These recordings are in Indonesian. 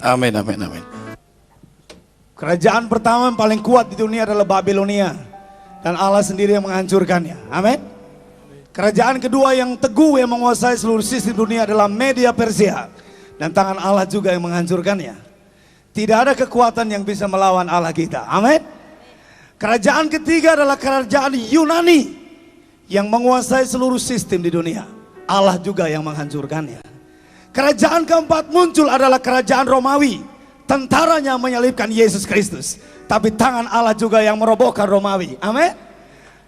Amin, amin, amin. Kerajaan pertama yang paling kuat di dunia adalah Babilonia. Dan Allah sendiri yang menghancurkannya. Amin. Kerajaan kedua yang teguh yang menguasai seluruh sisi dunia adalah Media Persia. Dan tangan Allah juga yang menghancurkannya. Tidak ada kekuatan yang bisa melawan Allah kita. Amin. Kerajaan ketiga adalah kerajaan Yunani yang menguasai seluruh sistem di dunia. Allah juga yang menghancurkannya. Kerajaan keempat muncul adalah kerajaan Romawi. Tentaranya menyalibkan Yesus Kristus, tapi tangan Allah juga yang merobohkan Romawi. Amin.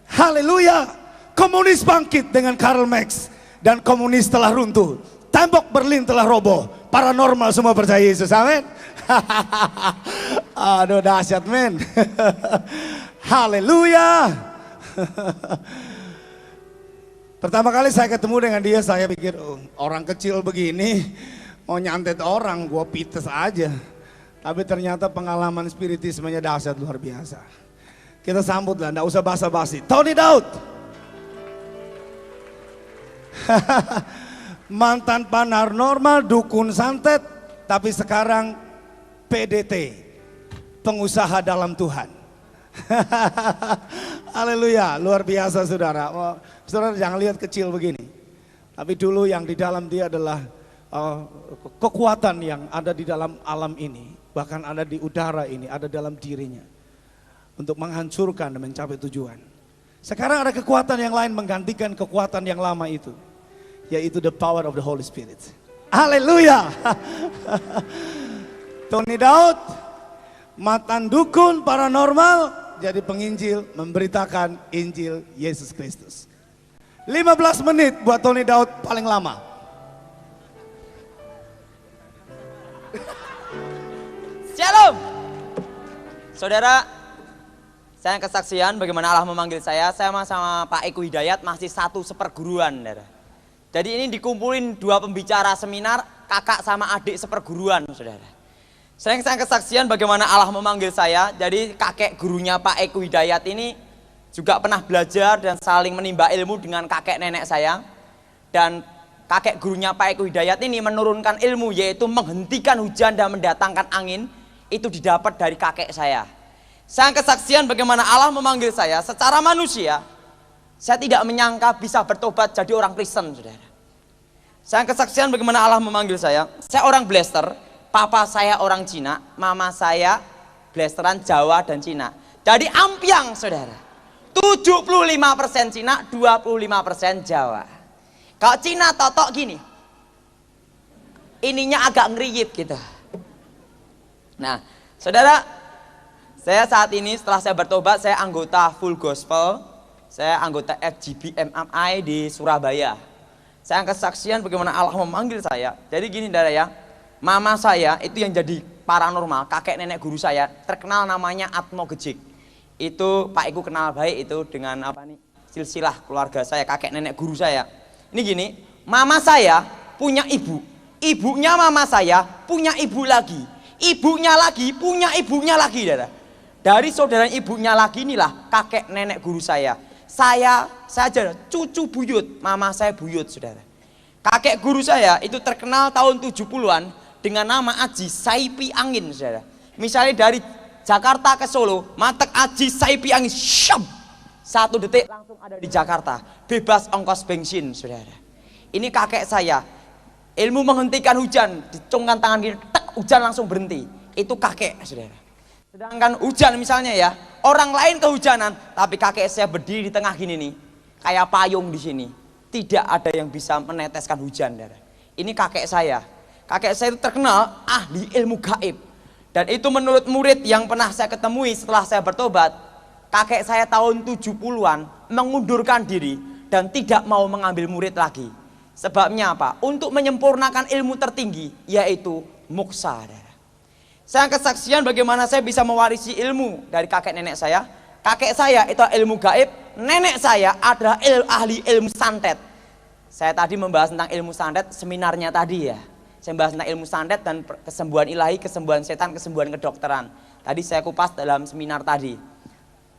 Haleluya. Komunis bangkit dengan Karl Marx, dan komunis telah runtuh. Tembok Berlin telah roboh. Paranormal semua percaya Yesus. Amin. Aduh, dahsyat men. Haleluya. Pertama kali saya ketemu dengan dia, saya pikir orang kecil begini mau nyantet orang, gua pites aja. Tapi ternyata pengalaman spiritismenya dahsyat luar biasa. Kita sambut lah, enggak usah basa-basi. Tony Daud. Mantan paranormal, dukun santet, tapi sekarang PDT, pengusaha dalam Tuhan. Haleluya, luar biasa saudara. Saudara jangan lihat kecil begini. Tapi dulu yang di dalam dia adalah kekuatan yang ada di dalam alam ini. Bahkan ada di udara ini, ada dalam dirinya. Untuk menghancurkan dan mencapai tujuan. Sekarang ada kekuatan yang lain menggantikan kekuatan yang lama itu. Yaitu the power of the Holy Spirit. Haleluya. Tony Daud, mantan dukun paranormal, jadi penginjil, memberitakan Injil Yesus Kristus. 15 menit buat Tony Daud paling lama. Shalom. Saudara, saya kesaksian bagaimana Allah memanggil saya sama Pak Eko Hidayat masih satu seperguruan. Saudara. Jadi ini dikumpulin dua pembicara seminar, kakak sama adik seperguruan, saudara. Saya kesaksian bagaimana Allah memanggil saya. Jadi kakek gurunya Pak Eko Hidayat ini juga pernah belajar dan saling menimba ilmu dengan kakek nenek saya. Dan kakek gurunya Pak Eko Hidayat ini menurunkan ilmu, yaitu menghentikan hujan dan mendatangkan angin. Itu didapat dari kakek saya. Saya kesaksian bagaimana Allah memanggil saya secara manusia. Saya tidak menyangka bisa bertobat jadi orang Kristen, saudara. Saya kesaksian bagaimana Allah memanggil saya. Saya orang Blaster, papa saya orang Cina, mama saya Blasteran Jawa dan Cina. Jadi ampiang, saudara. 75% Cina, 25% Jawa. Kalau Cina totok gini, ininya agak ngeriyip gitu. Nah, saudara, saya saat ini setelah saya bertobat, saya anggota Full Gospel. Saya anggota FGB MMI di Surabaya. Saya kesaksian bagaimana Allah memanggil saya. Jadi gini saudara ya, mama saya itu yang jadi paranormal, kakek nenek guru saya, terkenal namanya Atmo Gejik. Itu Pak Iku kenal baik itu dengan apa nih, silsilah keluarga saya, kakek nenek guru saya. Ini gini, mama saya punya ibu, ibunya mama saya punya ibu lagi, ibunya lagi punya ibunya lagi, saudara. Dari saudara ibunya lagi inilah kakek nenek guru saya. Saya saja cucu buyut, mama saya buyut, saudara. Kakek guru saya itu terkenal tahun 70-an dengan nama Aji Saipi Angin, saudara. Misalnya dari Jakarta ke Solo, matek Aji Saipi Angin, syam, 1 detik langsung ada di Jakarta, bebas ongkos bensin, saudara. Ini kakek saya, ilmu menghentikan hujan, dicungkan tangan gini, tek, hujan langsung berhenti. Itu kakek, saudara. Sedangkan hujan misalnya ya, orang lain kehujanan, tapi kakek saya berdiri di tengah gini nih, kayak payung di sini. Tidak ada yang bisa meneteskan hujan, saudara. Ini kakek saya. Kakek saya itu terkenal ahli ilmu gaib. Dan itu menurut murid yang pernah saya ketemui setelah saya bertobat, kakek saya tahun 70-an mengundurkan diri dan tidak mau mengambil murid lagi. Sebabnya apa? Untuk menyempurnakan ilmu tertinggi, yaitu moksa. Saya kesaksian bagaimana saya bisa mewarisi ilmu dari kakek nenek saya. Kakek saya itu ilmu gaib, nenek saya adalah ahli ilmu santet. Saya tadi membahas tentang ilmu santet, seminarnya tadi ya. Saya membahas tentang ilmu santet dan kesembuhan ilahi, kesembuhan setan, kesembuhan kedokteran. Tadi saya kupas dalam seminar tadi.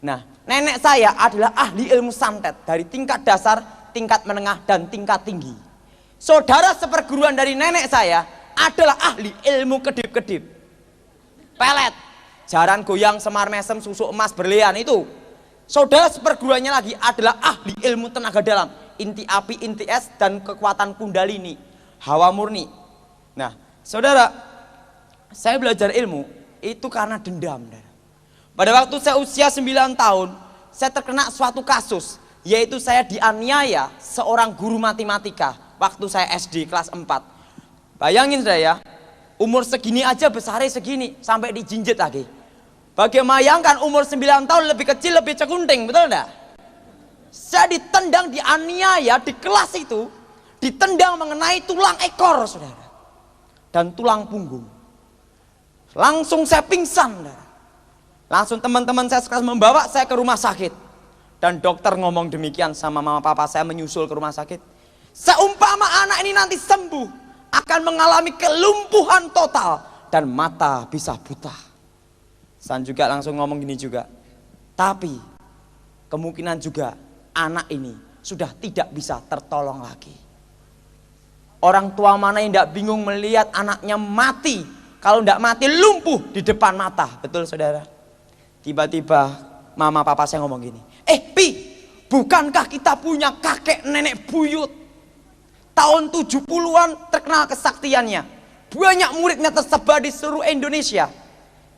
Nah, nenek saya adalah ahli ilmu santet dari tingkat dasar, tingkat menengah, dan tingkat tinggi. Saudara seperguruan dari nenek saya adalah ahli ilmu kedip-kedip. Pelet, jaran goyang, semar mesem, susuk emas, berlian itu. Saudara seperguruannya lagi adalah ahli ilmu tenaga dalam, inti api, inti es, dan kekuatan kundalini, hawa murni. Nah, saudara, saya belajar ilmu itu karena dendam. Pada waktu saya usia 9 tahun, saya terkena suatu kasus, yaitu saya dianiaya seorang guru matematika waktu saya SD kelas 4. Bayangin saya, umur segini aja besarnya segini, sampai dijinjit lagi. Bagaimana umur 9 tahun lebih kecil, lebih cekunting, betul enggak? Saya ditendang, dianiaya di kelas itu, ditendang mengenai tulang ekor, saudara, dan tulang punggung. Langsung saya pingsan, saudara. Langsung teman-teman saya sekelas membawa saya ke rumah sakit. Dan dokter ngomong demikian sama mama papa saya menyusul ke rumah sakit. Seumpama anak ini nanti sembuh, akan mengalami kelumpuhan total dan mata bisa buta. San juga langsung ngomong gini juga, tapi kemungkinan juga anak ini sudah tidak bisa tertolong lagi. Orang tua mana yang tidak bingung melihat anaknya mati, kalau tidak mati lumpuh di depan mata, betul saudara? Tiba-tiba mama papa saya ngomong gini, Pi, bukankah kita punya kakek nenek buyut? Tahun 70-an terkenal kesaktiannya. Banyak muridnya tersebar di seluruh Indonesia.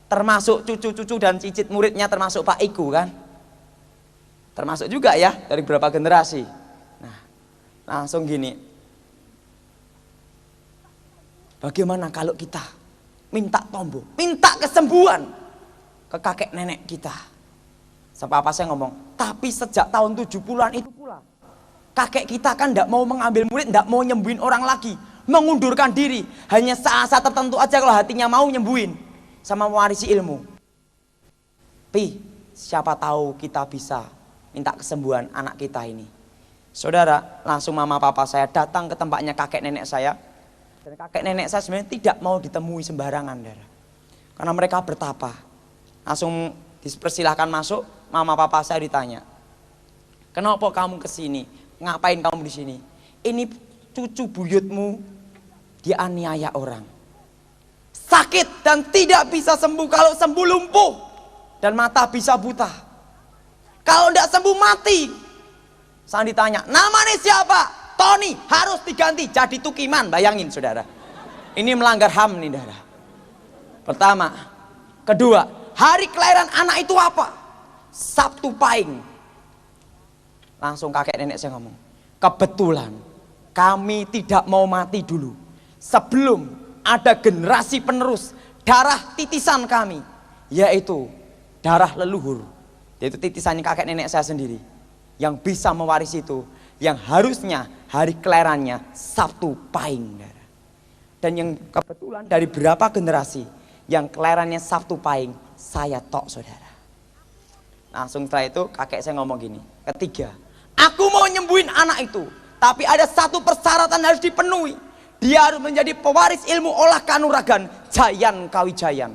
Termasuk cucu-cucu dan cicit muridnya, termasuk Pak Iku kan. Termasuk juga ya dari beberapa generasi. Nah, langsung gini. Bagaimana kalau kita minta tombo, minta kesembuhan ke kakek nenek kita? Sampai apa saya ngomong, tapi sejak tahun 70-an itu pula kakek kita kan tidak mau mengambil murid, tidak mau nyembuhin orang lagi, mengundurkan diri. Hanya saat-saat tertentu aja kalau hatinya mau nyembuhin, sama mewarisi ilmu. Pi, siapa tahu kita bisa minta kesembuhan anak kita ini. Saudara, langsung mama papa saya datang ke tempatnya kakek nenek saya. Dan kakek nenek saya sebenarnya tidak mau ditemui sembarangan, saudara. Karena mereka bertapa. Langsung dipersilahkan masuk, mama papa saya ditanya, kenapa kamu kesini? Ngapain kamu di sini? Ini cucu buyutmu dianiaya orang. Sakit dan tidak bisa sembuh. Kalau sembuh lumpuh dan mata bisa buta. Kalau tidak sembuh mati. Saya ditanya, namanya siapa? Tony, harus diganti jadi Tukiman. Bayangin saudara, ini melanggar HAM nih saudara. Pertama. Kedua, hari kelahiran anak itu apa? Sabtu Pahing. Langsung kakek nenek saya ngomong, kebetulan kami tidak mau mati dulu sebelum ada generasi penerus darah titisan kami, yaitu darah leluhur, yaitu titisannya kakek nenek saya sendiri, yang bisa mewarisi itu, yang harusnya hari kelahirannya Sabtu Pahing. Dan yang kebetulan dari berapa generasi yang kelahirannya Sabtu Pahing, saya tok saudara. Langsung setelah itu kakek saya ngomong gini, ketiga, aku mau nyembuhin anak itu, tapi ada satu persyaratan harus dipenuhi. Dia harus menjadi pewaris ilmu olah kanuragan Jayan Kawijayan.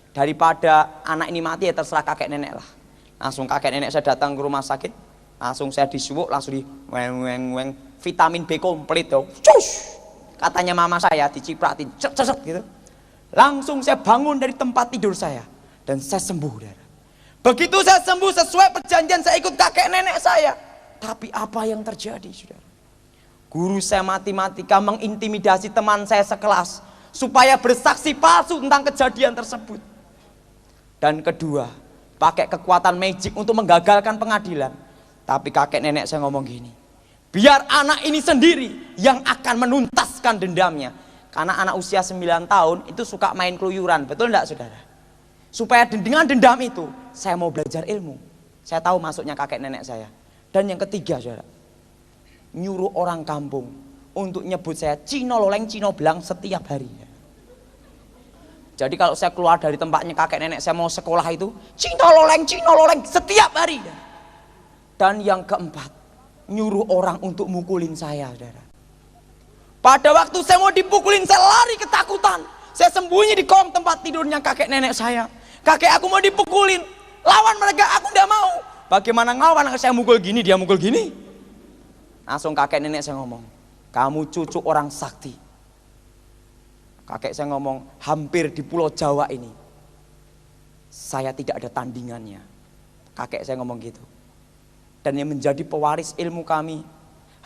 Daripada anak ini mati ya terserah kakek nenek lah. Langsung kakek nenek saya datang ke rumah sakit, langsung saya disuwuk, langsung di weng vitamin B komplit tuh. Cus! Katanya mama saya dicipratin, cet gitu. Langsung saya bangun dari tempat tidur saya dan saya sembuh, saudara. Begitu saya sembuh sesuai perjanjian saya ikut kakek nenek saya. Tapi apa yang terjadi, saudara? Guru saya matematika mengintimidasi teman saya sekelas supaya bersaksi palsu tentang kejadian tersebut. Dan kedua, pakai kekuatan magic untuk menggagalkan pengadilan. Tapi kakek nenek saya ngomong gini, biar anak ini sendiri yang akan menuntaskan dendamnya. Karena anak usia 9 tahun itu suka main keluyuran, betul enggak saudara? Supaya dengan dendam itu, saya mau belajar ilmu. Saya tahu masuknya kakek nenek saya. Dan yang ketiga saudara, nyuruh orang kampung untuk nyebut saya Cino Loleng, Cino Belang setiap hari. Jadi kalau saya keluar dari tempatnya kakek nenek saya mau sekolah itu, Cino Loleng setiap hari. Dan yang keempat, nyuruh orang untuk mukulin saya, saudara. Pada waktu saya mau dipukulin, saya lari ketakutan. Saya sembunyi di kolong tempat tidurnya kakek nenek saya. Kakek aku mau dipukulin, lawan mereka, aku tidak mau. Bagaimana ngelawan? Saya mukul gini, dia mukul gini. Langsung kakek nenek saya ngomong, kamu cucu orang sakti. Kakek saya ngomong, hampir di Pulau Jawa ini saya tidak ada tandingannya. Kakek saya ngomong gitu. Dan yang menjadi pewaris ilmu kami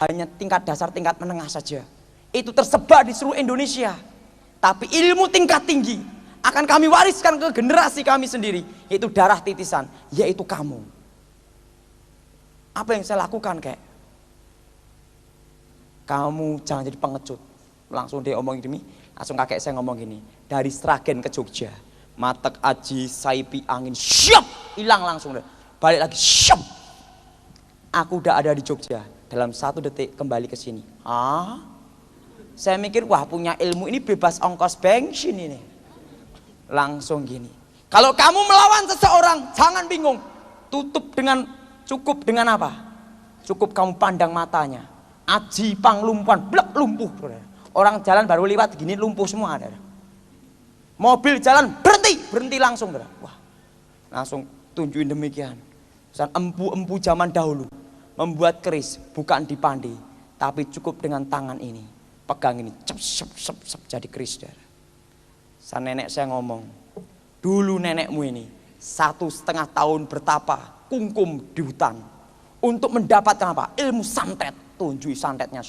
hanya tingkat dasar, tingkat menengah saja. Itu tersebar di seluruh Indonesia. Tapi ilmu tingkat tinggi akan kami wariskan ke generasi kami sendiri, yaitu darah titisan, yaitu kamu. Apa yang saya lakukan, kek? Kamu jangan jadi pengecut. Langsung dia omong gini, langsung kakek saya ngomong gini, dari Sragen ke Jogja, Matek Aji, Saipi angin, syap, hilang langsung. Balik lagi, syap. Aku udah ada di Jogja, dalam 1 detik kembali ke sini. Saya mikir, wah punya ilmu ini bebas ongkos bensin ini. Langsung gini, kalau kamu melawan seseorang, jangan bingung. Cukup dengan apa? Cukup kamu pandang matanya. Aji panglumpuhan, blek lumpuh. Orang jalan baru lewat gini lumpuh semua. Mobil jalan berhenti langsung. Wah, langsung tunjukin demikian. Empu-empu zaman dahulu membuat keris bukan dipandi, tapi cukup dengan tangan ini, pegang ini, cep jadi keris. Nenek saya ngomong, dulu nenekmu ini 1,5 tahun bertapa kungkum di hutan untuk mendapatkan apa? Ilmu santet. Tunjui santetnya,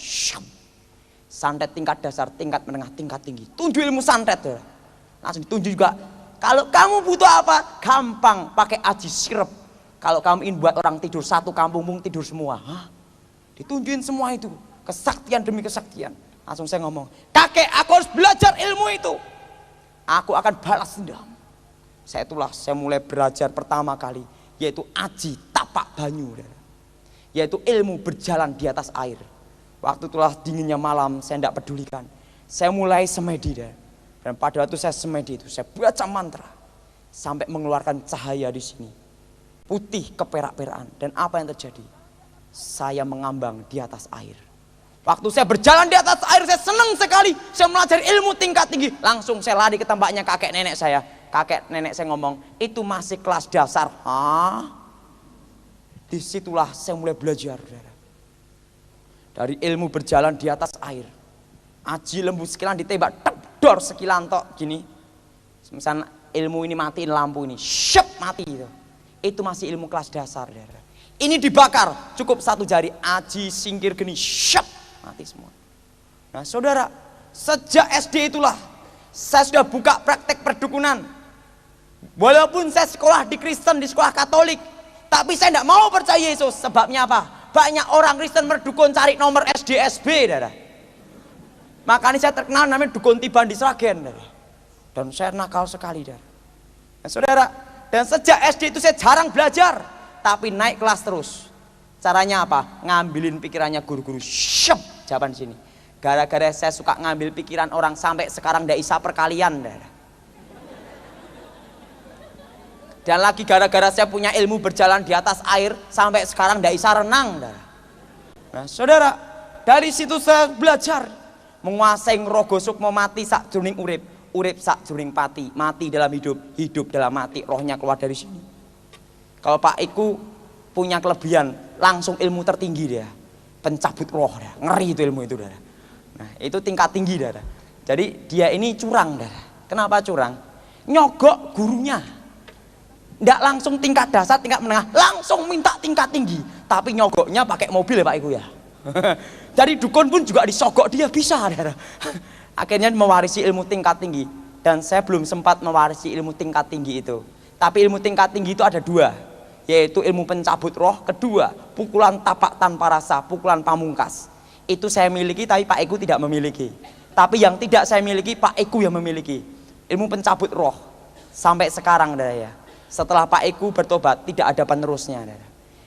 santet tingkat dasar, tingkat menengah, tingkat tinggi. Tunjuk ilmu santet, langsung ditunjuk juga. Kalau kamu butuh apa? Gampang, pakai aji sirep. Kalau kamu ingin buat orang tidur satu kampung tidur semua, ditunjukin semua itu, kesaktian demi kesaktian. Langsung saya ngomong, kakek, aku harus belajar ilmu itu. Aku akan balas dendam. Saya mulai belajar pertama kali, yaitu aji tapak banyu. Yaitu ilmu berjalan di atas air. Waktu itulah dinginnya malam, saya tidak pedulikan. Saya mulai semedi. Dan pada waktu saya semedi itu, saya baca mantra. Sampai mengeluarkan cahaya di sini. Putih keperak-perakan. Dan apa yang terjadi? Saya mengambang di atas air. Waktu saya berjalan di atas air, saya senang sekali. Saya belajar ilmu tingkat tinggi. Langsung saya lari ke tempatnya kakek nenek saya. Kakek nenek saya ngomong, itu masih kelas dasar. Disitulah saya mulai belajar. Dari ilmu berjalan di atas air. Aji lembu sekilan ditembak, dor sekilan tok gini. Misalnya ilmu ini matiin lampu ini, syep mati itu. Itu masih ilmu kelas dasar. Ini dibakar, cukup 1 jari, aji singkir geni, syep mati semua. Nah saudara, sejak SD itulah saya sudah buka praktek perdukunan. Walaupun saya sekolah di Kristen, di sekolah Katolik, tapi saya tidak mau percaya Yesus. Sebabnya apa? Banyak orang Kristen berdukun cari nomor SDSB, darah. Makanya saya terkenal namanya dukun tiban di Sragen, darah. Dan saya nakal sekali, darah. Nah, saudara, dan sejak SD itu saya jarang belajar, tapi naik kelas terus. Caranya apa? Ngambilin pikirannya guru-guru. Syep, jawaban sini. Gara-gara saya suka ngambil pikiran orang sampai sekarang tidak bisa perkalian, darah. Dan lagi gara-gara saya punya ilmu berjalan di atas air, sampai sekarang tidak bisa renang. Nah saudara, dari situ saya belajar menguasai rogo sukmo mati sak jroning urip, urip sak jroning pati, mati dalam hidup, hidup dalam mati, rohnya keluar dari sini. Kalau Pak Iku punya kelebihan, langsung ilmu tertinggi dia, pencabut roh, ngeri itu ilmu itu. Nah itu tingkat tinggi. Jadi dia ini curang. Kenapa curang? Nyogok gurunya. Nggak langsung tingkat dasar, tingkat menengah, langsung minta tingkat tinggi. Tapi nyogoknya pakai mobil ya Pak Iku ya. Jadi dukun pun juga disogok dia bisa. Akhirnya mewarisi ilmu tingkat tinggi. Dan saya belum sempat mewarisi ilmu tingkat tinggi itu. Tapi ilmu tingkat tinggi itu ada 2. Yaitu ilmu pencabut roh. Kedua, pukulan tapak tanpa rasa, pukulan pamungkas. Itu saya miliki tapi Pak Iku tidak memiliki. Tapi yang tidak saya miliki Pak Iku yang memiliki. Ilmu pencabut roh. Sampai sekarang ya. Setelah Pak Iku bertobat, tidak ada penerusnya.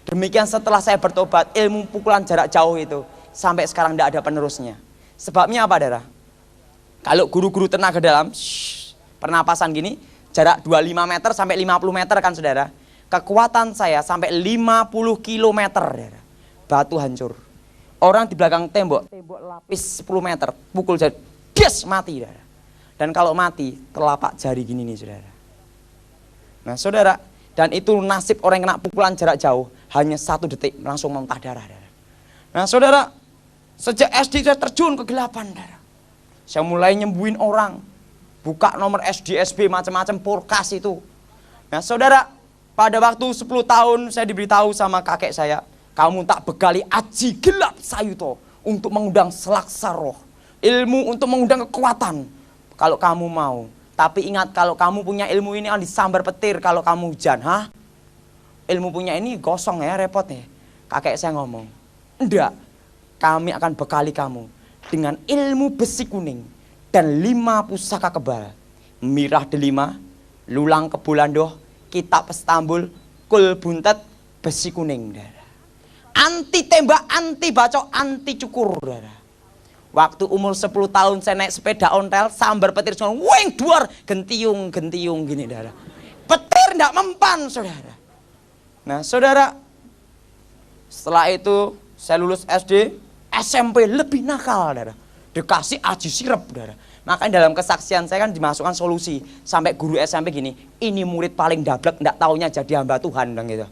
Demikian setelah saya bertobat, ilmu pukulan jarak jauh itu, sampai sekarang tidak ada penerusnya. Sebabnya apa, darah? Kalau guru-guru tenaga dalam, pernapasan gini, jarak 25 meter sampai 50 meter kan saudara. Kekuatan saya sampai 50 kilometer, darah. Batu hancur. Orang di belakang tembok lapis 10 meter, pukul jari, des, mati, darah. Dan kalau mati, telapak jari gini nih, saudara. Nah saudara, dan itu nasib orang yang kena pukulan jarak jauh, hanya 1 detik langsung muntah darah. Nah saudara, sejak SD saya terjun ke kegelapan, darah. Saya mulai nyembuhin orang, buka nomor SDSB macam-macam Purkas itu. Nah saudara, pada waktu 10 tahun saya diberitahu sama kakek saya, kamu tak bekali aji gelap sayuto untuk mengundang selaksa roh, ilmu untuk mengundang kekuatan kalau kamu mau. Tapi ingat, kalau kamu punya ilmu ini akan disambar petir kalau kamu hujan. Hah? Ilmu punya ini gosong ya, repot ya. Kakek saya ngomong, enggak, kami akan bekali kamu dengan ilmu besi kuning dan 5 pusaka kebal. Mirah delima, lulang kebulandoh, kitab Istanbul, kul buntet, besi kuning. Anti tembak, anti bacok, anti cukur. Waktu umur 10 tahun saya naik sepeda ontel, sambar petir semua, weng duar, gentiung gini. Petir enggak mempan, saudara. Nah saudara, setelah itu saya lulus SD, SMP lebih nakal, saudara. Dikasih aji sirep, saudara. Makanya dalam kesaksian saya kan dimasukkan solusi. Sampai guru SMP gini, ini murid paling dablek, enggak taunya jadi hamba Tuhan, dan gitu.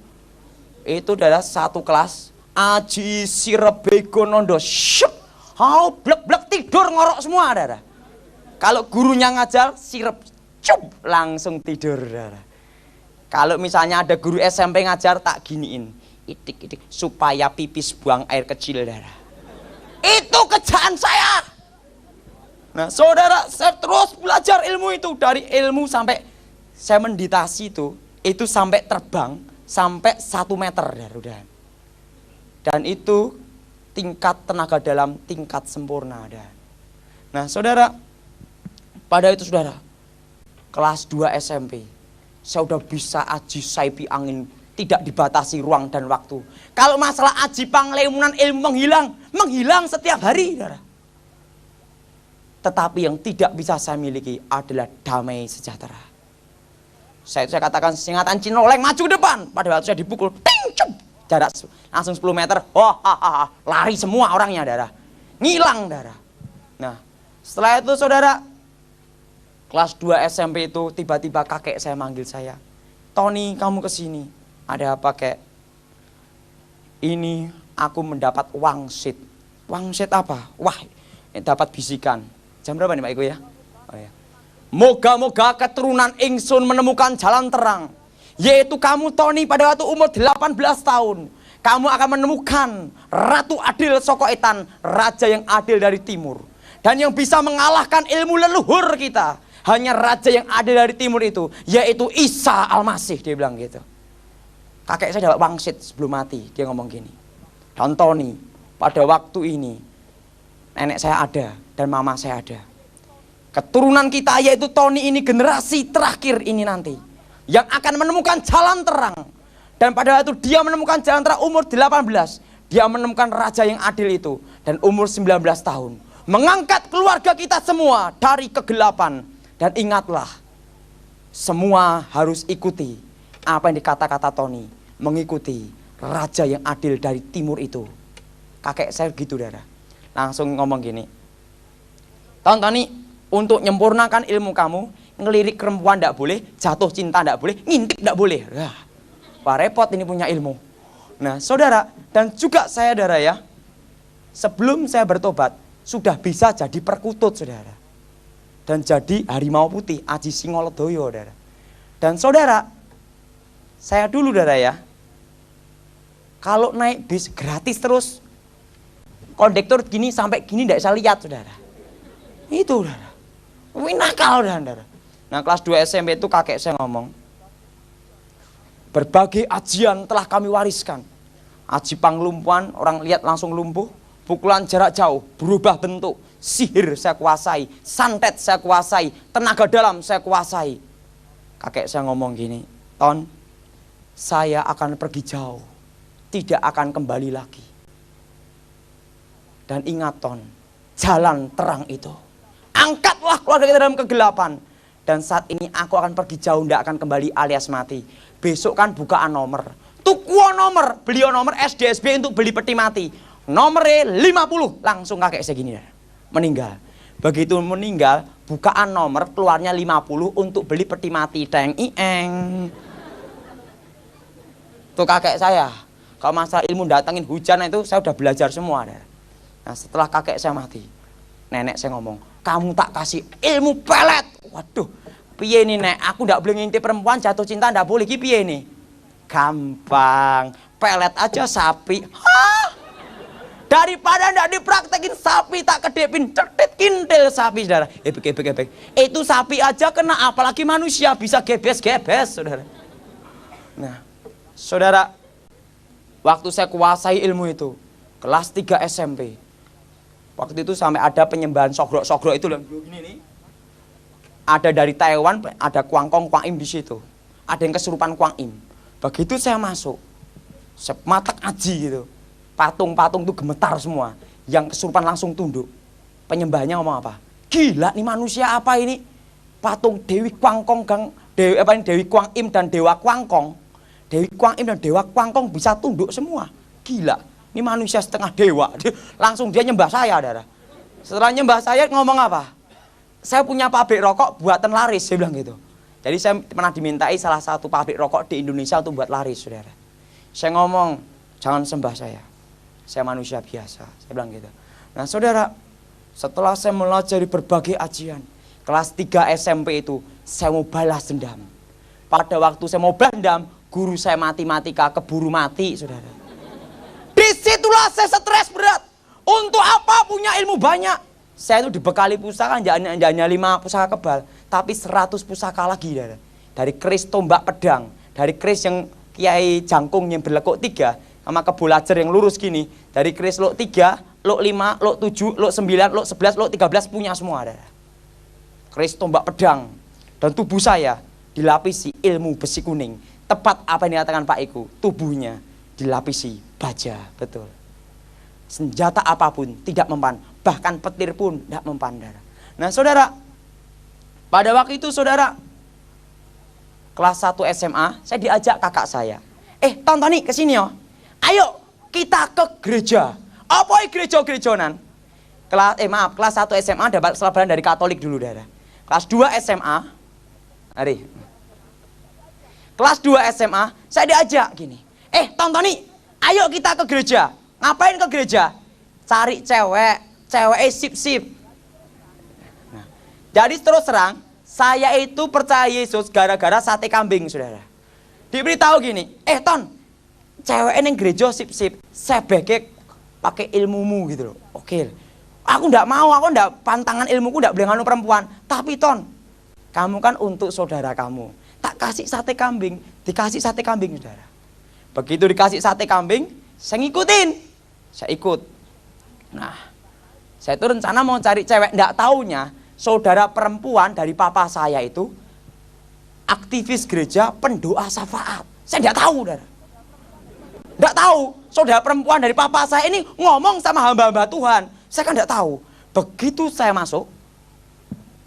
Itu adalah satu kelas, aji sirep bego nondo, syup, blek tidur ngorok semua, saudara. Kalau gurunya ngajar, sirep, cup, langsung tidur, saudara. Kalau misalnya ada guru SMP ngajar, tak giniin, itik supaya pipis buang air kecil, saudara. Itu kerjaan saya. Nah saudara, saya terus belajar ilmu itu. Dari ilmu sampai saya meditasi itu sampai terbang sampai 1 meter, saudara. Dan itu tingkat tenaga dalam, tingkat sempurna, saudara. Nah saudara, pada itu saudara, kelas 2 SMP, saya udah bisa aji saipi angin, tidak dibatasi ruang dan waktu. Kalau masalah aji panglemunan ilmu menghilang setiap hari, saudara. Tetapi yang tidak bisa saya miliki adalah damai sejahtera. Saya katakan singatan Cinoleng maju ke depan. Pada waktu saya dipukul, ting, cup, jarak langsung 10 meter, lari semua orangnya, saudara. Ngilang, saudara. Nah, setelah itu saudara, kelas 2 SMP itu tiba-tiba kakek saya manggil saya. Tony, kamu kesini. Ada apa, kek? Ini aku mendapat wangsit. Wangsit apa? Wah, dapat bisikan. Jam berapa nih Pak Iko ya? Oh ya. Moga-moga keturunan ingsun menemukan jalan terang. Yaitu kamu Tony pada waktu umur 18 tahun. Kamu akan menemukan Ratu Adil Sokoetan, raja yang adil dari timur. Dan yang bisa mengalahkan ilmu leluhur kita, hanya raja yang ada dari timur itu, yaitu Isa Al-Masih, dia bilang gitu. Kakek saya dapat wangsit sebelum mati, dia ngomong gini. Dan Tony, pada waktu ini, nenek saya ada dan mama saya ada. Keturunan kita yaitu Tony ini generasi terakhir ini nanti, yang akan menemukan jalan terang. Dan pada waktu dia menemukan jalan terang umur 18, dia menemukan raja yang adil itu. Dan umur 19 tahun, mengangkat keluarga kita semua dari kegelapan. Dan ingatlah, semua harus ikuti apa yang dikata-kata Tony, mengikuti raja yang adil dari timur itu. Kakek saya gitu, saudara. Langsung ngomong gini, Tony, untuk menyempurnakan ilmu kamu, ngelirik perempuan tidak boleh, jatuh cinta tidak boleh, ngintip tidak boleh. Wah, repot ini punya ilmu. Nah saudara, dan juga saya, saudara ya, sebelum saya bertobat, sudah bisa jadi perkutut, saudara. Dan jadi harimau putih, Aji Singolodoyo, saudara. Dan saudara, saya dulu, saudara ya, kalau naik bis gratis terus, kondektur gini sampai gini tidak bisa lihat, saudara. Itu, saudara. Wih, nakal, saudara. Nah kelas 2 SMP itu kakek saya ngomong, berbagai ajian telah kami wariskan. Aji panglumpuhan, orang lihat langsung lumpuh. Pukulan jarak jauh, berubah bentuk. Sihir saya kuasai, santet saya kuasai, tenaga dalam saya kuasai. Kakek saya ngomong gini, Ton, saya akan pergi jauh, tidak akan kembali lagi. Dan ingat Ton, jalan terang itu, angkatlah keluarga kita dalam kegelapan. Dan saat ini aku akan pergi jauh, tidak akan kembali alias mati. Besok kan bukaan nomor, tukuo nomor, beliau nomor SDSB untuk beli peti mati. Nomornya 50, langsung kakek saya gini, meninggal. Begitu meninggal, bukaan nomor keluarnya 50 untuk beli peti mati. Deng ieng. Tuh kakek saya. Kalau masalah ilmu datangin hujan itu saya udah belajar semua. Nah setelah kakek saya mati, nenek saya ngomong, kamu tak kasih ilmu pelet. Waduh, piye nih nek, aku ndak boleh ngintip perempuan, jatuh cinta ndak boleh, ki piye nih? Gampang, pelet aja sapi. Hah? Daripada ndak dipraktekin sapi tak kedepin, cetit kintil sapi, saudara. Ebek. Itu sapi aja kena, apalagi manusia bisa gebes-gebes, saudara. Nah, saudara, waktu saya kuasai ilmu itu, kelas 3 SMP. Waktu itu sampai ada penyembahan sogrok itu loh, gini nih. Ada dari Taiwan, ada Kuangkong, Kuang Im di situ. Ada yang kesurupan Kuang Im. Begitu saya masuk, matak aji gitu. Patung-patung itu gemetar semua. Yang kesurupan langsung tunduk. Penyembahnya ngomong apa? Gila nih manusia apa ini? Patung Dewi Kuangkong, Dewi Kuang Im dan Dewa Kuangkong. Dewi Kuang Im dan Dewa Kuangkong bisa tunduk semua. Gila. Ini manusia setengah dewa. Langsung dia nyembah saya, saudara. Setelah nyembah saya ngomong apa? Saya punya pabrik rokok buatan laris, saya bilang gitu. Jadi saya pernah dimintai salah satu pabrik rokok di Indonesia untuk buat laris, saudara. Saya ngomong, jangan sembah saya. Saya manusia biasa, saya bilang gitu. Nah, saudara, setelah saya melajari berbagai ajian, kelas 3 SMP itu, saya mau balas dendam. Pada waktu saya mau balas dendam, guru saya matematika keburu mati, saudara. Disitulah saya stres berat. Untuk apa punya ilmu banyak? Saya itu dibekali pusaka, hanya 5 pusaka kebal, tapi 100 pusaka lagi. Dari keris tombak pedang, dari keris yang Kiai Jangkung yang berlekuk 3, sama kebo lajer yang lurus gini, dari keris lok 3, lok 5, lok 7, lok 9, lok 11, lok 13 punya semua. Keris tombak pedang. Dan tubuh saya dilapisi ilmu besi kuning. Tepat apa yang dikatakan Pak Iku, tubuhnya dilapisi baja, betul. Senjata apapun tidak mempan, bahkan petir pun tidak mempan. Nah, saudara, pada waktu itu saudara, kelas 1 SMA, saya diajak kakak saya. Tonton nih kesini yo. Ayo kita ke gereja. Apa gereja-gerejonan? Kelas 1 SMA dapat selebaran dari Katolik dulu, saudara. Kelas 2 SMA, kelas 2 SMA, saya diajak gini. Tonton nih, ayo kita ke gereja. Ngapain ke gereja? Cari cewek sip-sip. Nah, jadi terus terang, saya itu percaya Yesus gara-gara sate kambing, saudara. Diberitahu gini, Ton, cewek yang gereja sip-sip, saya bekek pakai ilmumu gitu loh. Oke, aku ndak mau, aku ndak pantangan ilmuku ndak boleh nganu perempuan. Tapi Ton, kamu kan untuk saudara kamu. Tak kasih sate kambing, dikasih sate kambing, saudara. Begitu dikasih sate kambing, saya ngikutin. Saya ikut. Nah, saya itu rencana mau cari cewek. Nggak taunya, saudara perempuan dari papa saya itu aktivis gereja pendoa syafaat. Saya nggak tahu, saudara. Nggak tahu, saudara perempuan dari papa saya ini ngomong sama hamba-hamba Tuhan. Saya kan nggak tahu. Begitu saya masuk,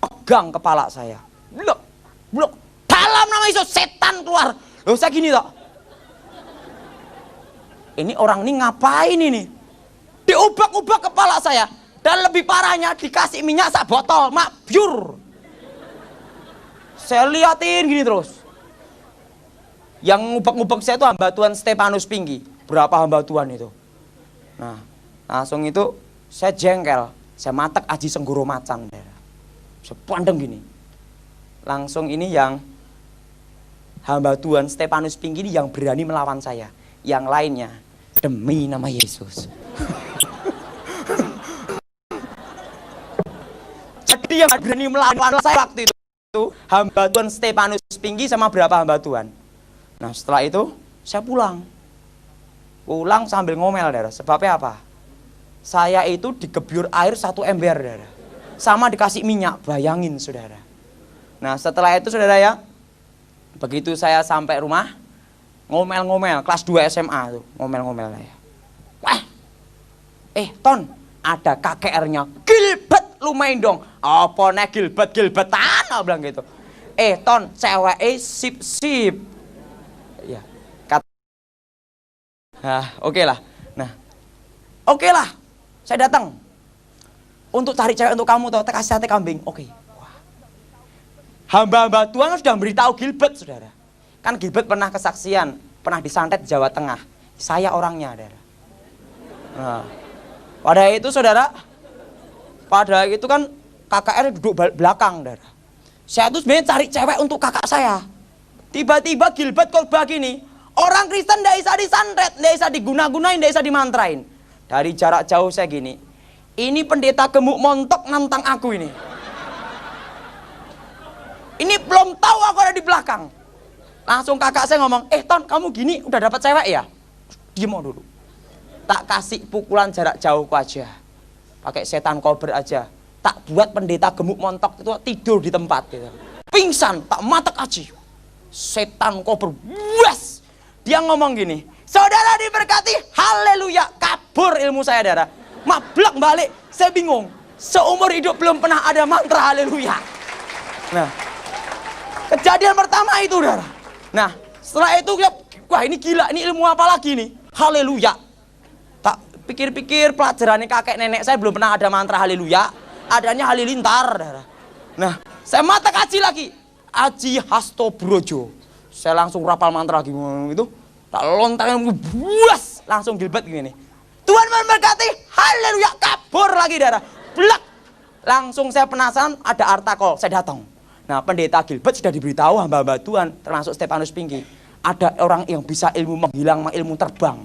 pegang kepala saya. Blok. Dalam nama Yesus, setan keluar. Loh, saya gini toh. Ini orang ini ngapain ini? Diubak-ubak kepala saya. Dan lebih parahnya dikasih minyak sak botol, biur. Saya liatin gini terus. Yang ngubak-ngubak saya itu hamba Tuhan Stefanus Pinggi. Berapa hamba Tuhan itu? Nah, langsung itu saya jengkel. Saya matek aji senggoro macan. Saya pandang gini. Langsung ini yang hamba Tuhan Stefanus Pinggi ini yang berani melawan saya. Yang lainnya, demi nama Yesus. Jadi yang berani melawan saya waktu itu hamba Tuhan Stefanus Pinggi sama berapa hamba Tuhan. Nah, setelah itu saya pulang sambil ngomel, saudara. Sebabnya apa? Saya itu digebyur air 1 ember, saudara. Sama dikasih minyak, bayangin, saudara. Nah, setelah itu saudara ya, begitu saya sampai rumah, ngomel-ngomel, kelas 2 SMA tuh, ngomel-ngomel ya. Wah, Ton, ada KKR-nya, Gilbert lu main dong. Apa nih Gilbertan, bilang gitu. Ton, cewek sip-sip. Ya, oke lah. Nah, oke lah, saya datang untuk cari cewek untuk kamu, tuh, kasih sate kambing. Oke. Wah. Hamba-hamba Tuhan sudah beritahu Gilbert, saudara. Kan Gilbert pernah kesaksian, pernah disantet di Jawa Tengah. Saya orangnya, saudara. Nah, pada itu saudara, pada itu kan KKR duduk belakang, saudara. Saya tuh sebenarnya cari cewek untuk kakak saya. Tiba-tiba Gilbert khotbah gini, orang Kristen ndak bisa disantet, ndak bisa diguna-gunain, ndak bisa dimantrain. Dari jarak jauh saya gini, ini pendeta gemuk montok nantang aku ini. Ini belum tahu aku ada di belakang. Langsung kakak saya ngomong, Ton kamu gini udah dapat cewek ya? Diem dulu. Tak kasih pukulan jarak jauhku aja. Pakai setan kober aja. Tak buat pendeta gemuk montok itu tidur di tempat gitu. Pingsan, tak matek aja. Setan kober, wes. Dia ngomong gini, saudara diberkati, haleluya. Kabur ilmu saya, saudara. Mablak balik, saya bingung. Seumur hidup belum pernah ada mantra haleluya. Nah, kejadian pertama itu, saudara. Nah, setelah itu, wah ini gila, ini ilmu apa lagi nih? Haleluya. Tak pikir-pikir pelajarannya kakek nenek saya belum pernah ada mantra haleluya. Adanya halilintar, saudara. Nah, saya mata kaji lagi. Aji Hasto Brojo. Saya langsung rapal mantra gimana itu. Tak lontarin buas langsung Gilbert gini. Tuhan memberkati, haleluya, kabur lagi darah. Blak. Langsung saya penasaran ada artakol, saya datang. Nah, pendeta Gilbert sudah diberitahu hamba-hamba Tuhan termasuk Stefanus Pinky. Ada orang yang bisa ilmu menghilang, ilmu terbang.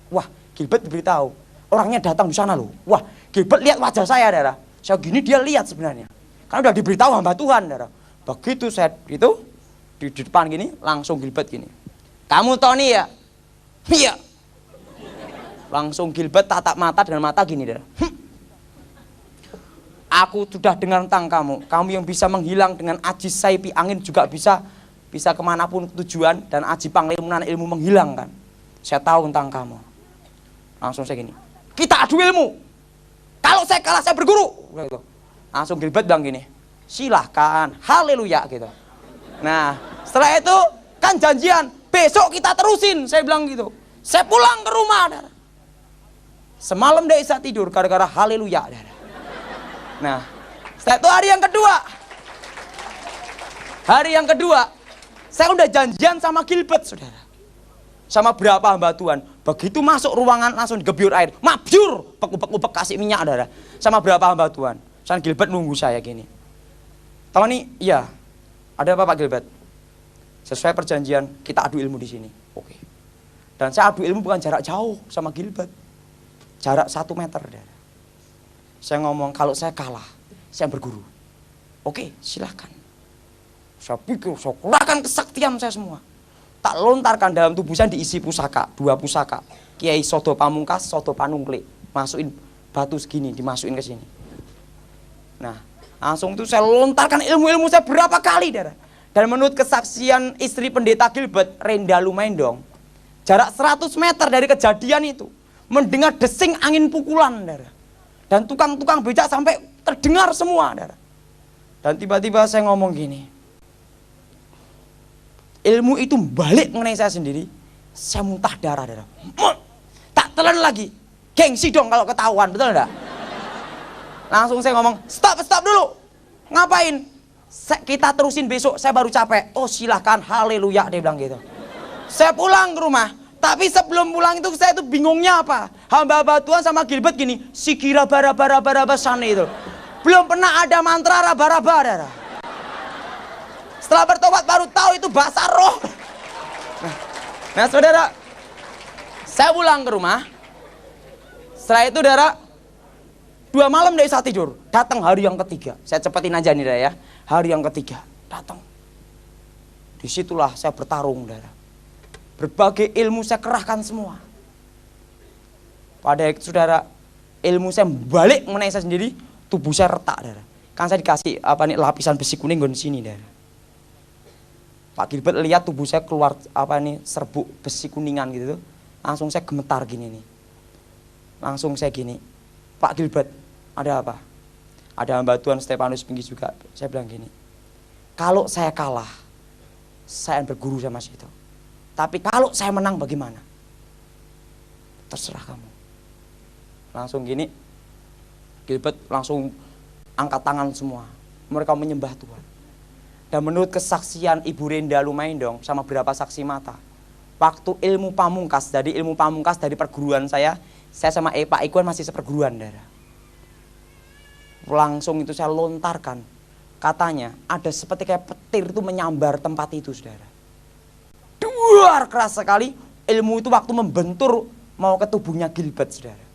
Wah, Gilbert diberitahu. Orangnya datang di sana loh. Wah, Gilbert lihat wajah saya, darah. Saya gini dia lihat sebenarnya. Karena udah diberitahu hamba Tuhan, darah. Begitu saya itu di depan gini, langsung Gilbert gini. Kamu Tony ya? Iya. Langsung Gilbert tatap mata dengan mata gini, darah. Aku sudah dengar tentang kamu. Kamu yang bisa menghilang dengan aji saipi angin juga bisa kemanapun tujuan dan aji panglimunan ilmu menghilangkan. Saya tahu tentang kamu. Langsung saya gini. Kita adu ilmu. Kalau saya kalah saya berguru. Langsung Gilbert bilang gini. Silahkan, haleluya gitu. Nah, setelah itu kan janjian, besok kita terusin, saya bilang gitu. Saya pulang ke rumah, darah. Semalam dia bisa tidur gara-gara haleluya, darah. Nah, setelah itu hari yang kedua, saya udah janjian sama Gilbert, saudara. Sama berapa hamba Tuhan. Begitu masuk ruangan langsung digebyur air, mabyur, upek-upek kasih minyak, darah. Sama berapa hamba Tuhan. San Gilbert nunggu saya gini. Tony, iya. Ada apa Pak Gilbert? Sesuai perjanjian, kita adu ilmu di sini. Oke. Dan saya adu ilmu bukan jarak jauh sama Gilbert. Jarak 1 meter. Saya ngomong, kalau saya kalah, saya berguru. Oke, silahkan. Saya pikir, saya kurangkan kesaktian saya semua. Tak lontarkan dalam tubuh saya diisi pusaka, 2 pusaka. Kiai Sodo Pamungkas, Sodo Panungklik. Masukin batu segini, dimasukin ke sini. Nah, langsung itu saya lontarkan ilmu-ilmu saya berapa kali, darah. Dan menurut kesaksian istri pendeta Gilbert, Renda Lumendong, jarak 100 meter dari kejadian itu, mendengar desing angin pukulan, darah. Dan tukang-tukang becak sampai terdengar semua, darah. Dan tiba-tiba saya ngomong gini, ilmu itu balik mengenai saya sendiri, saya muntah darah, darah. Tak telan lagi, gengsi dong kalau ketahuan, betul enggak? Langsung saya ngomong, stop dulu. Ngapain? Kita terusin besok, saya baru capek. Oh silahkan, haleluya, dia bilang gitu. Saya pulang ke rumah, tapi sebelum pulang itu saya itu bingungnya apa? Hamba-hamba Tuhan sama Gilbert gini, sikira bara sana itu. Belum pernah ada mantra raba-raba, darah. Setelah bertobat baru tahu itu bahasa roh. Nah saudara, saya pulang ke rumah. Setelah itu, darah, 2 malam dia bisa tidur. Datang hari yang ketiga. Saya cepetin aja nih, darah ya. Hari yang ketiga datang. Disitulah saya bertarung, darah. Berbagai ilmu saya kerahkan semua. Pada itu, saudara, ilmu saya balik mengenai saya sendiri. Tubuh saya retak, darah. Kan saya dikasih lapisan besi kuning di sini, darah. Pak Gilbert lihat tubuh saya keluar serbuk besi kuningan gitu. Langsung saya gemetar gini nih. Langsung saya gini, Pak Gilbert, ada apa? Ada hamba Tuhan Stefanus Pinky juga. Saya bilang gini, kalau saya kalah, saya berguru sama situ. Tapi kalau saya menang bagaimana? Terserah kamu. Langsung gini, Gilbert langsung angkat tangan semua. Mereka menyembah Tuhan. Dan menurut kesaksian Ibu Renda Lumendong sama beberapa saksi mata, waktu ilmu pamungkas dari perguruan saya sama Pak Ikwan masih seperguruan, darah. Langsung itu saya lontarkan Katanya ada seperti kayak petir itu menyambar tempat itu, saudara. Duar, keras sekali. Ilmu itu waktu membentur mau ke tubuhnya Gilbert, saudara.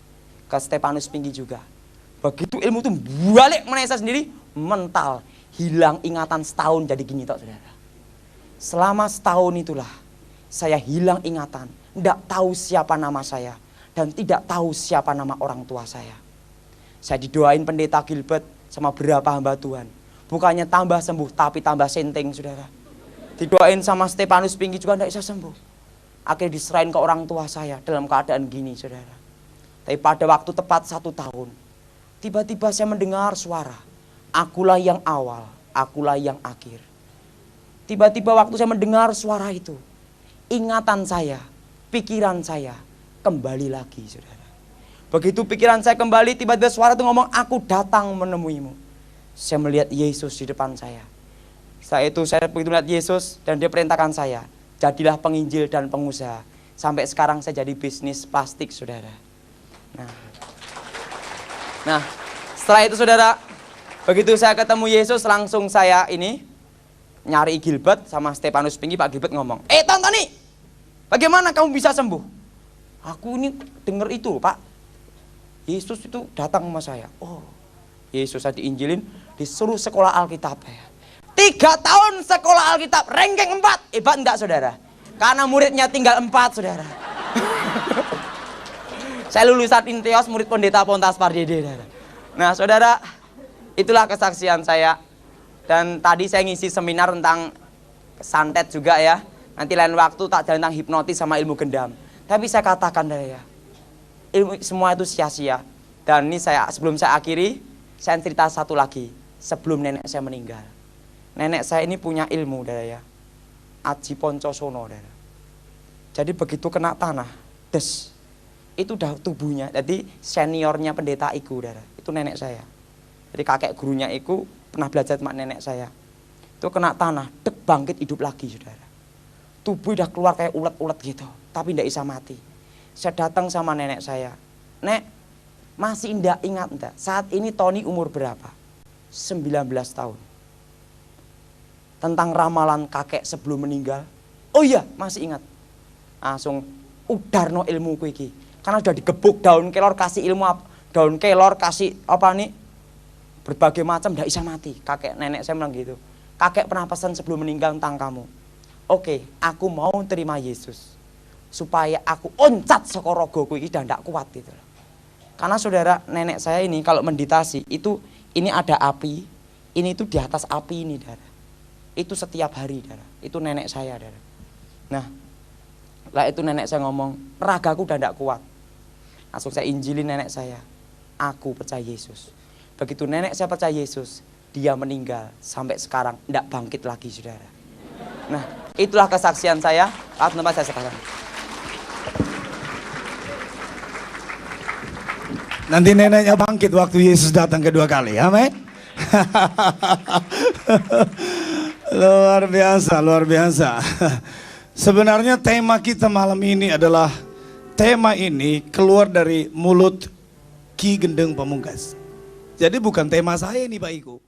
Ke Stefanus Pinky juga. Begitu ilmu itu balik mengenai saya sendiri, mental. Hilang ingatan setahun jadi gini tok, saudara. Selama setahun itulah saya hilang ingatan. Tidak tahu siapa nama saya. Dan tidak tahu siapa nama orang tua saya. Saya didoain pendeta Gilbert sama berapa hamba Tuhan. Bukannya tambah sembuh, tapi tambah senting, saudara. Didoain sama Stefanus Pinky juga tidak bisa sembuh. Akhirnya diserahin ke orang tua saya dalam keadaan gini, saudara. Tapi pada waktu tepat 1 tahun, tiba-tiba saya mendengar suara. Akulah yang awal, akulah yang akhir. Tiba-tiba waktu saya mendengar suara itu, ingatan saya, pikiran saya kembali lagi, saudara. Begitu pikiran saya kembali, tiba-tiba suara itu ngomong, aku datang menemuimu. Saya melihat Yesus di depan saya. Setelah itu saya begitu melihat Yesus dan dia perintahkan saya, jadilah penginjil dan pengusaha. Sampai sekarang saya jadi bisnis plastik, saudara. Nah, setelah itu saudara, begitu saya ketemu Yesus langsung saya ini nyari Gilbert sama Stefanus Pinky. Pak Gilbert ngomong, Tony, bagaimana kamu bisa sembuh? Aku ini dengar itu, Pak. Yesus itu datang sama saya. Oh, Yesus saya diinjilin, disuruh sekolah Alkitab ya. 3 tahun sekolah Alkitab, ranking 4. Hebat enggak, saudara? Karena muridnya tinggal 4, saudara. Saya lulusan Intios, murid pendeta Pontas Pardede, saudara. Nah, saudara, itulah kesaksian saya. Dan tadi saya ngisi seminar tentang santet juga ya. Nanti lain waktu tak tentang hipnotis sama ilmu gendam. Tapi saya katakan ya, ilmu semua itu sia-sia. Dan ini sebelum saya akhiri, saya cerita satu lagi. Sebelum nenek saya meninggal, nenek saya ini punya ilmu, ya, Aji Poncosono, ya. Jadi begitu kena tanah, itu udah tubuhnya. Jadi seniornya pendeta Iku, itu nenek saya. Jadi kakek gurunya Iku pernah belajar sama nenek saya. Itu kena tanah, bangkit hidup lagi, saudara. Tubuh udah keluar kayak ulet-ulet gitu, tapi tidak bisa mati. Saya datang sama nenek saya, Nek, masih indah ingat enggak? Saat ini Tony umur berapa? 19 tahun. Tentang ramalan kakek sebelum meninggal. Oh iya, masih ingat. Langsung udarno ilmu iki. Karena sudah digebuk daun kelor kasih ilmu daun kelor kasih apa nih? Berbagai macam tidak bisa mati. Kakek nenek saya bilang gitu. Kakek pernah pesan sebelum meninggal tentang kamu. Oke, aku mau terima Yesus. Supaya aku oncat saka ragaku iki dan tidak kuat gitu. Karena saudara, nenek saya ini kalau meditasi itu ini ada api, ini tuh di atas api ini, saudara. Itu setiap hari, saudara. Itu nenek saya, saudara. Nah, lah itu nenek saya ngomong, ragaku udah tidak kuat. Langsung saya injilin nenek saya. Aku percaya Yesus. Begitu nenek saya percaya Yesus, dia meninggal sampai sekarang tidak bangkit lagi, saudara. Nah, itulah kesaksian saya. Tempat saya sekarang. Nanti neneknya bangkit waktu Yesus datang kedua kali, amin. Luar biasa, luar biasa. Sebenarnya tema kita malam ini adalah tema ini keluar dari mulut Ki Gendeng Pamungkas. Jadi bukan tema saya ini, Pak Iku.